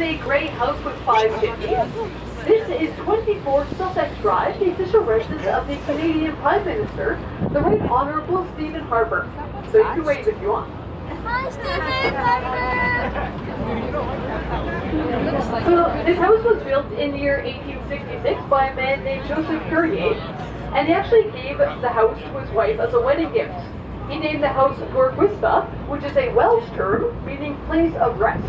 a grey house with 5 chimneys. This is 24 Sussex Drive, the official residence of the Canadian Prime Minister, the Right Honourable Stephen Harper. So you can wave if you want. Hi, Stephen Harper! So this house was built in the year 1866 by a man named Joseph Courier, and he actually gave the house to his wife as a wedding gift. He named the house Gorgwispa, which is a Welsh term meaning place of rest.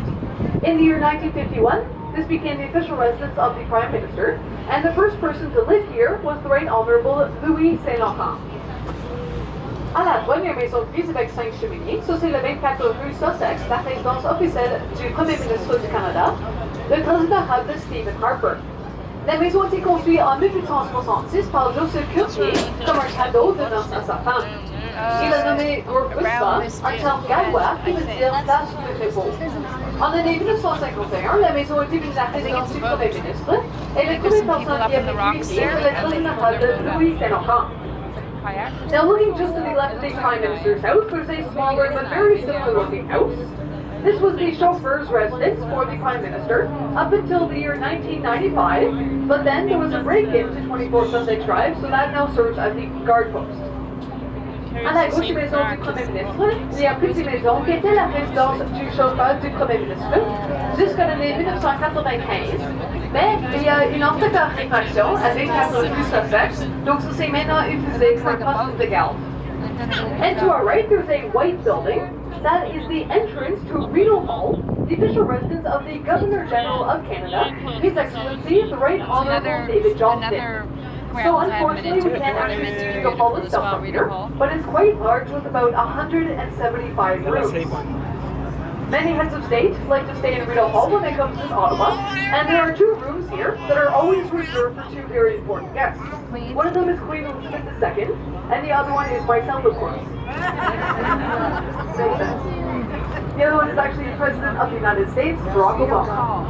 In the year 1951, this became the official residence of the Prime Minister, and the first person to live here was the Right Honourable Louis Saint-Laurent. À la droite, il y a une maison grise avec 5 cheminées. Ça, c'est le 24 rue Sussex, la résidence officielle du Premier ministre du Canada, le transmiral de Stephen Harper. La maison a été construite en 1866 par Joseph Courier comme un cadeau de noces à sa femme. Il a nommé Gorgwispa un terme gallois qui veut dire place de repos. En l'année 1951, la maison a été devenue la résidence du Premier ministre et le premier personne qui a vécu ici est le transmiral de Louis Saint-Laurent. Now looking just to the left of the Prime Minister's house, there's a smaller but very similar looking house. This was the chauffeur's residence for the Prime Minister up until the year 1995, but then there was a break-in to 24 Sussex Drive, so that now serves as the guard post. À la gauche des maisons du Premier ministre, il y a plus de maisons qui étaient la résidence du chauffeur du Premier ministre jusqu'à l'année 1995. Mais il y a une autre réfraction avec 4 rue Sussex, donc ça c'est maintenant utilisé for poste de garde. And to our right, there's a white building. That is the entrance to Rideau Hall, the official residence of the Governor General of Canada, His Excellency, the Right Honourable David Johnston. So unfortunately, we can't actually see Rideau Hall itself from here, but it's quite large with about 175 rooms. Many heads of state like to stay in Rideau Hall when they come to Ottawa, and there are 2 rooms here that are always reserved for 2 very important guests. One of them is Queen Elizabeth II, and the other one is myself, of course. The other one is actually the President of the United States, Barack Obama.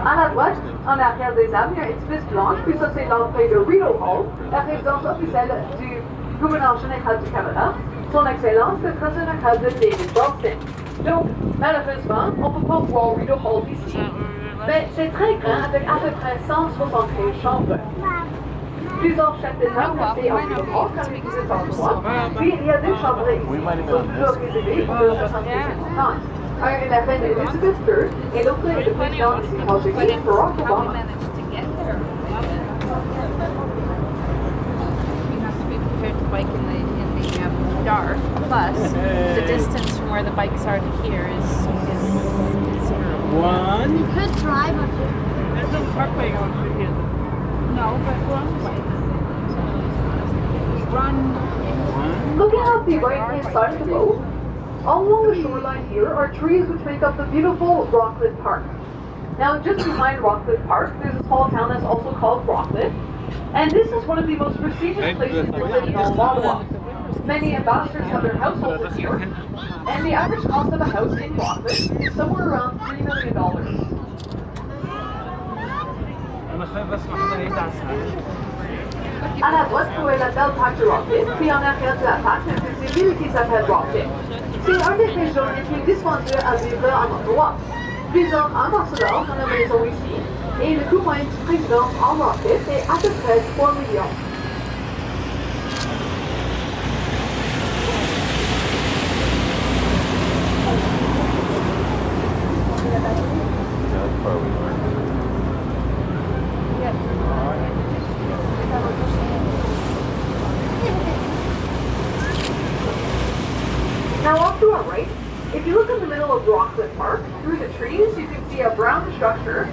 À la droite, en arrière des arbres, il y a une édifice blanche, puis ça c'est l'entrée de Rideau Hall, la résidence officielle du gouverneur général du Canada, son Excellence, le Président de David Johnston. Donc, malheureusement, on ne peut pas voir Rideau Hall ici. Mais c'est très grand avec à peu près 173 chambres. Plusieurs chefs d'État ont resté en Rideau Hall quand ils étaient en droit. Puis il y a 2 chambres ici qui sont toujours réservées pour les 70. Un est la reine Elizabeth II et l'autre est le président des États-Unis, Barack Obama. Bike in the dark, plus the distance from where the bikes are to here is considerable. One. You could drive up here. There's a parkway going through here. No, but run way. Run. Looking at the right-hand side of the boat, all along the shoreline here are trees which make up the beautiful Rockcliffe Park. Now, just behind Rockcliffe Park, there's a small town that's also called Rockcliffe, and this is one of the most prestigious places to live in all of Ottawa. Many ambassadors have their households here, and the average cost of a house in Rockcliffe is somewhere around $3 million. À la droite, vous trouvez la belle parc de Rockcliffe, puis en arrière de la parc, il y a une petite ville qui s'appelle Rockcliffe. C'est un des régions les plus dispendieuses à vivre en Ottawa. Plusieurs ambassadeurs ont la maison ici, et le coût moyen de présidence en Rockcliffe est à peu près 3 millions. Now off to our right, if you look in the middle of Rockcliffe Park, through the trees, you can see a brown structure.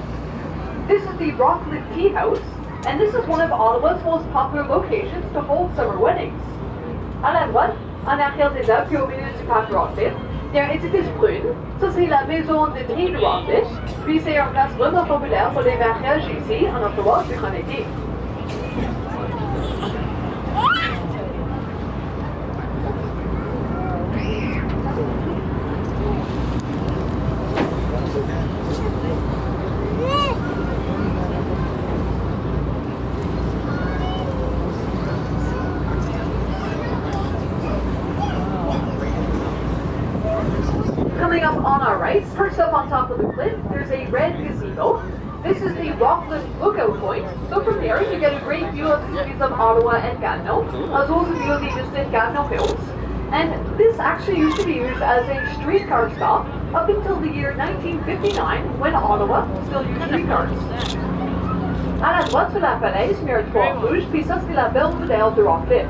This is the Rockcliffe Tea House, and this is one of Ottawa's most popular locations to hold summer weddings. À la droite, en arrière des arbres, puis au milieu du parc Rockcliffe, il y a un édifice brune. Ça, c'est la maison de thé de Rockcliffe, puis c'est un place vraiment populaire pour les mariages ici, en Ottawa, durant l'été. Coming up on our right, perched up on top of the cliff, there's a red gazebo. This is the Rockland lookout point. So from there, you get a great view of the cities of Ottawa and Gatineau, as well as a view of the distant Gatineau Hills. And this actually used to be used as a streetcar stop up until the year 1959, when Ottawa still used streetcars. À la droite sur la falaise, il y a un toit rouge, puis ça c'est la Belvedere de Rockcliffe.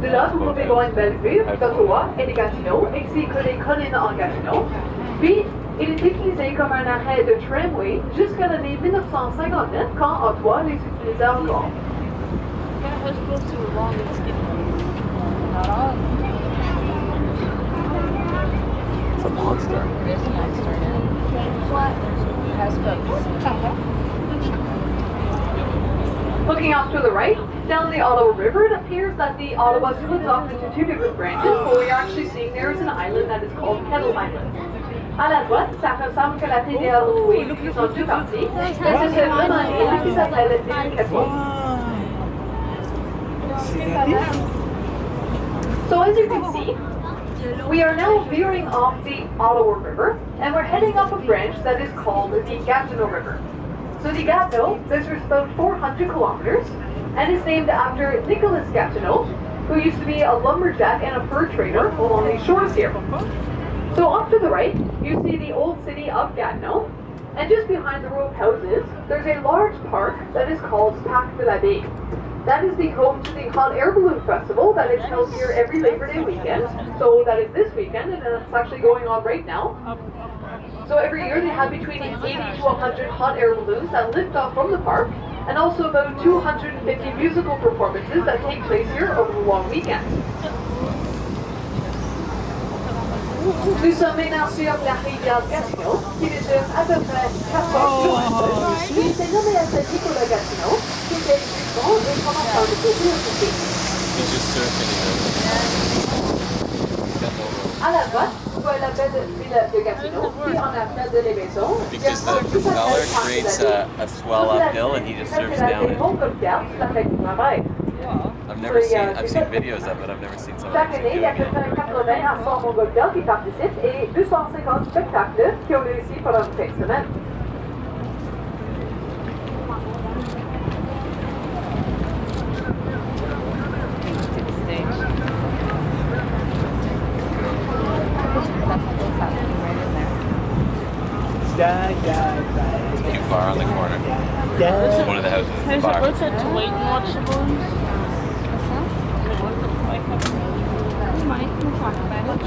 De là, vous pouvez voir une belle vue d'Ottawa et de Gatineau, ainsi que les collines en Gatineau. Puis, il est utilisé comme un arrêt de tramway jusqu'à l'année 1959, quand Ottawa les utilisait encore. It's a monster. There's a monster in it. What? Looking off to the right, down the Ottawa River, it appears that the Ottawa splits off into two different branches. What we're actually seeing there is an island that is called Kettle Island. À la droite, ça ressemble que la rivière Louis sont deux parties, mais c'est vraiment une île qui s'appelle l'île Kettle. So as you can see, we are now veering off the Ottawa River, and we're heading up a branch that is called the Gatineau River. So the Gatineau measures about 400 kilometers, and is named after Nicholas Gatineau, who used to be a lumberjack and a fur trader along these shores here. So off to the right, you see the old city of Gatineau, and just behind the row of houses, there's a large park that is called Parc de la Baie. That is the home to the Hot Air Balloon Festival that is held here every Labor Day weekend. So that is this weekend, and it's actually going on right now. So every year they have between 80 to 100 hot air balloons that lift off from the park, and also about 250 musical performances that take place here over the long weekend. Nous sommes maintenant sur la rivière Gatineau, qui mesure à peu près 400 km. Puis c'est nommé à cette pour le Gatineau, qui était justement et commençant de courir aussi. He's just surfing À la droite, vous voyez la baie de Gatineau, puis en arrière de les maisons. because the propeller creates a swell uphill and he just surfs down it. I've seen videos of it, I've never seen someone Chaque actually année, il y a doing à peu it. près 80 à 100 montgolfières qui participent et 250 spectacles qui ont réussi pendant une fin de semaine. Cute bar on the corner. One of the houses is the bar. What's it to wait and watch the balloons? Mike can talk about it.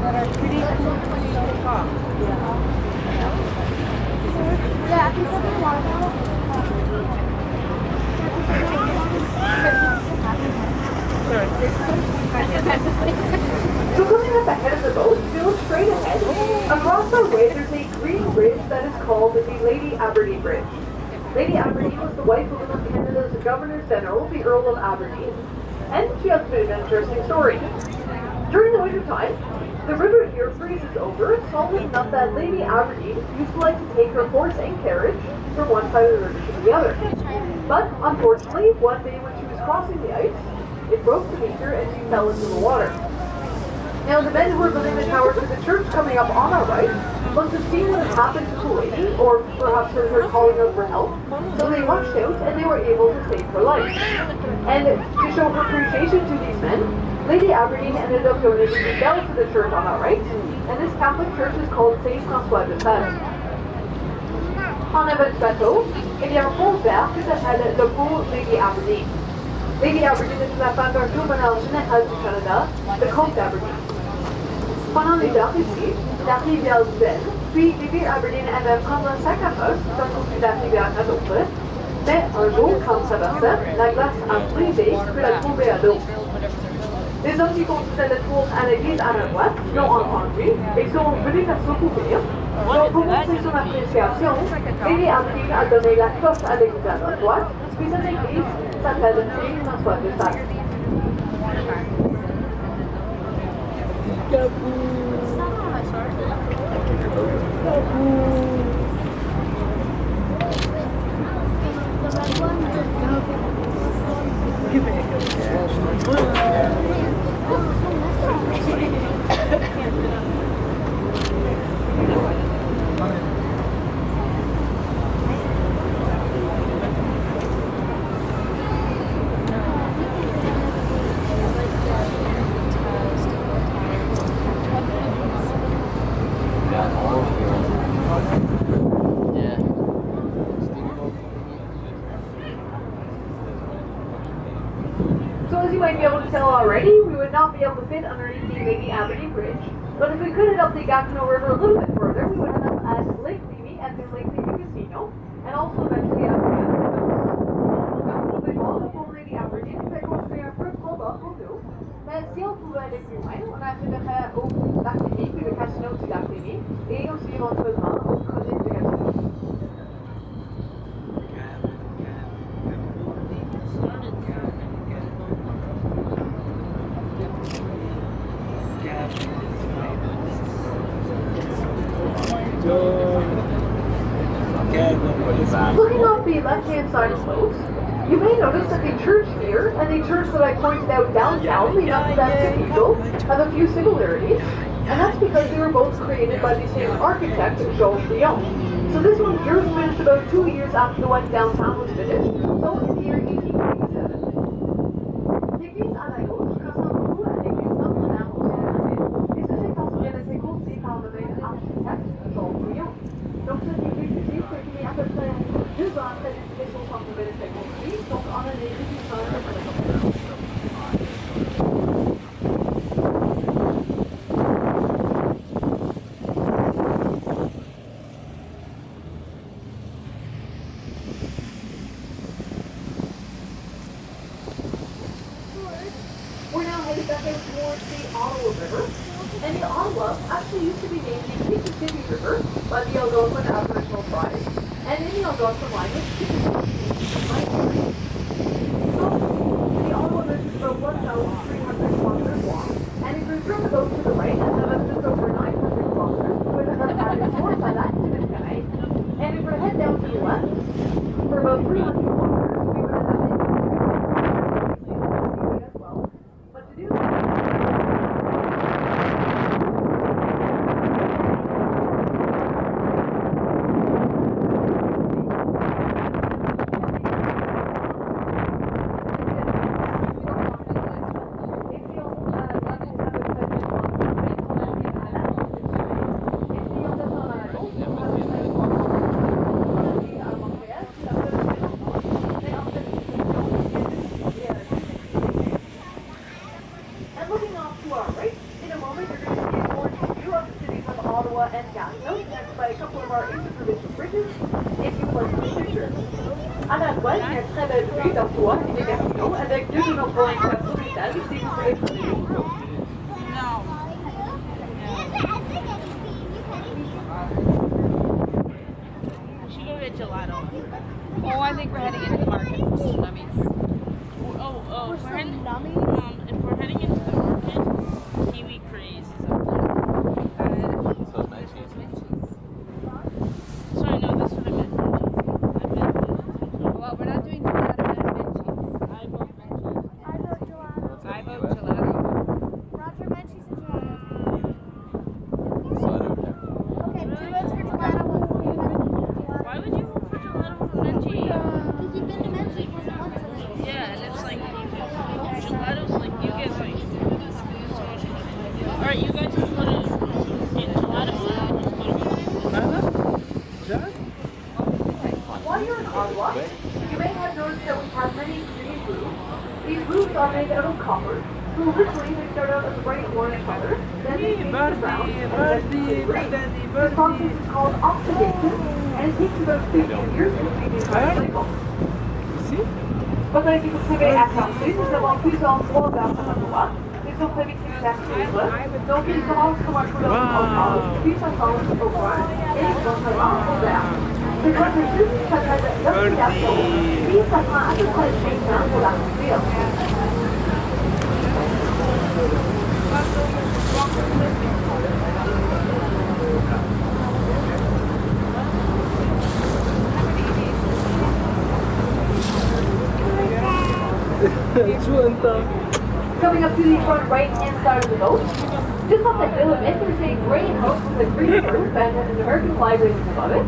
That are pretty cool to talk. Yeah, I can put the water. So coming up ahead of the boat, if you look straight ahead, across our way there's a green bridge that is called the Lady Aberdeen Bridge. Lady Aberdeen was the wife of one of Canada's Governors General, the Earl of Aberdeen, and she has a bit of an interesting story. During the winter time, the river here freezes over solid enough that Lady Aberdeen used to like to take her horse and carriage from one side of the river to the other. But unfortunately, one day when she was crossing the ice, it broke beneath her and she fell into the water. Now the men who were building the tower to the church coming up on our right must have seen what had happened to the lady, or perhaps heard her calling out for help, so they rushed out and they were able to save her life. And to show her appreciation to these men, Lady Aberdeen ended up donating the bell to the church on our right, and this Catholic church is called Saint François de Sales. En avant du bateau, il y a un pont vert qui s'appelle le pont Lady Aberdeen. Lady Aberdeen est la femme d'un gouverneur général du Canada, le comte d'Aberdeen. Pendant l'hiver ici, la rivière belle, puis Lady Aberdeen aimait prendre un sac à dos d'un côté de la rivière à l'autre, mais un jour, quand ça versait, la glace a brisé puis l'a tombée à l'eau. Les hommes qui conduisaient le tour à l'église à la droite l'ont entendu et sont venus à secourir. Donc, pour montrer son appréciation, Lady Aberdeen a donné la cloche à l'église à la droite, puis cette église s'appelle Saint-François de Sales. already, we would not be able to fit underneath the Lady Aberdeen Bridge. But if we could head up the Gatineau River a little bit further, we would end up at Lake Levy and the Lake Levy Casino, and also eventually at the pour Lady Aberdeen, fait construire un peu trop bas pour nous. Mais si on pouvait aller plus loin, on arriverait au lac Lévis, puis le casino du lac Lévis, et aussi éventuellement au collège de Gatineau. Looking off the left-hand side of the boat, you may notice that the church here and the church that I pointed out downtown, the Notre Dame Cathedral, have a few similarities, and that's because they were both created by the same architect, Georges Lyon. So this one here was finished about 2 years after the one downtown was finished, so in the year 1887. L'église à la gauche ressemble beaucoup à l'église Notre-Dame au Canada, et ceci parce qu'elle a été construite par le même architecte, Georges Lyon. Donc cette église ici, c'est qu'il y a à peu près 2 ans après l'édification quand elle a été construite, donc en année 1800. We're now headed back out towards the Ottawa River, and the Ottawa actually used to be named the Mississippi River by the Algonquin Aboriginal tribe, and in the Algonquin language, so the Ottawa River is about 1,300 kilometers long, and if we turn the boat to the right, and then just over 900 kilometers, we would have added more by that to the sky, and if we head down to the left, for about 300 kilometers, we would have added as well. But to do that, and Gatineau, next by a couple of our interprovincial bridges, if you would like to take pictures. À la droite, il y a une très belle vue d'Ottawa et de Gatineau, avec deux de nos points provinciales, si vous voulez venir. We should go get gelato. Oh, I think we're heading into the market for some nummies. If we're heading into the market, kiwi craze is up there. So it's munchies. So I know that's what I meant. I meant Well, we're not doing gelato and Menchie's. I vote munchies. I vote gelato. I vote gelato. Roger Menchie's and gelato. So I don't know. Okay, 2 votes for gelato, 1 for gelato. Why would you vote for gelato for munchies? Because you've been to Menchie's more than once already. Yeah, and it's like gelato's like you get like so much money. Alright, you guys can go to get gelato. While you're in Ottawa, you may have noticed that we have many green roofs. These roofs are made out of copper. So originally they start out as a bright orange color, then they change to brown, and then to green. This process is called oxidation, and it takes about 15 years to complete the entire cycle. Comme vous pouvez apercevoir, nous avons plusieurs endroits vers Ottawa. Ils sont prévisibles d'accueillir. Donc ils commencent comme un couleur orange, puis ça change au brun, et éventuellement au vert. Ce processus s'appelle l'oxydation, puis ça prend à peu près 5 ans pour l'accomplir. Coming up to the front right-hand side of the boat, just off the hill of it, there's a gray house with a green roof and an American flag raising above it.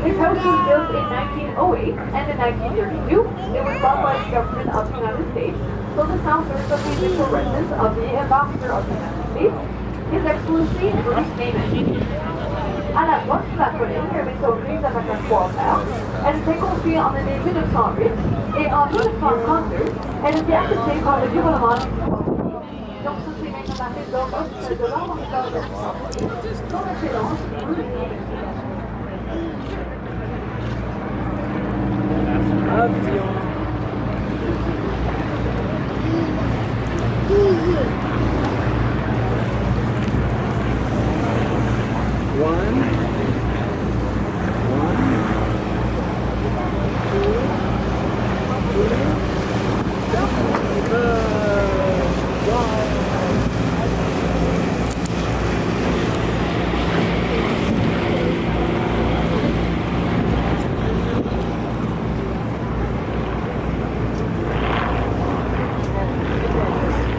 This house was built in 1908 and in 1932. It was bought by the government of the United States, so this house serves as the initial residence of the ambassador of the United States, His Excellency Bruce Naiman. À la droite de la colline, il y avait son grise avec un toit vert. Elle était construite en année 1908 et en 1932, elle était acceptée par le gouvernement. placé dans l'os de l'embarcador de son excellence,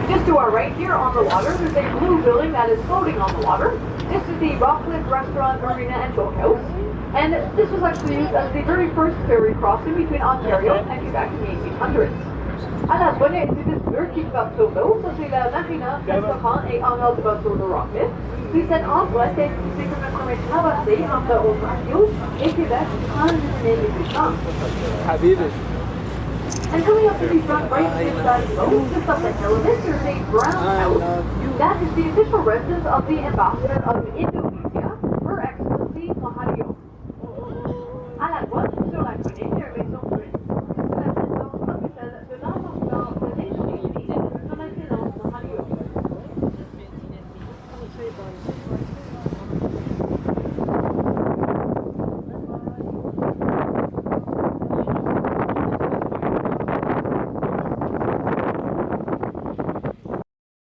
Just to our right here on the water, there's a blue building that is floating on the water. This is the Rockland Restaurant, Marina, and Boathouse. And this was actually used as the very first ferry crossing between Ontario and Quebec in the 1800s. À la zone est une qui va sur l'eau, ça c'est la marina, restaurant et hangar de bateau de Rockland. Puis cette endroit, c'est comme une première traversée entre Ontario et Québec en 1800. And coming up to the front right hand side of the boat, just up the hill of it, there's a brown house. That is the official residence of the ambassador of Indonesia, Her Excellency Mahathir. À la droite, sur la colline, il y a une maison brune. C'est la résidence officielle de l'ambassadeur de l'Indonésie, Son Excellence Mahathir.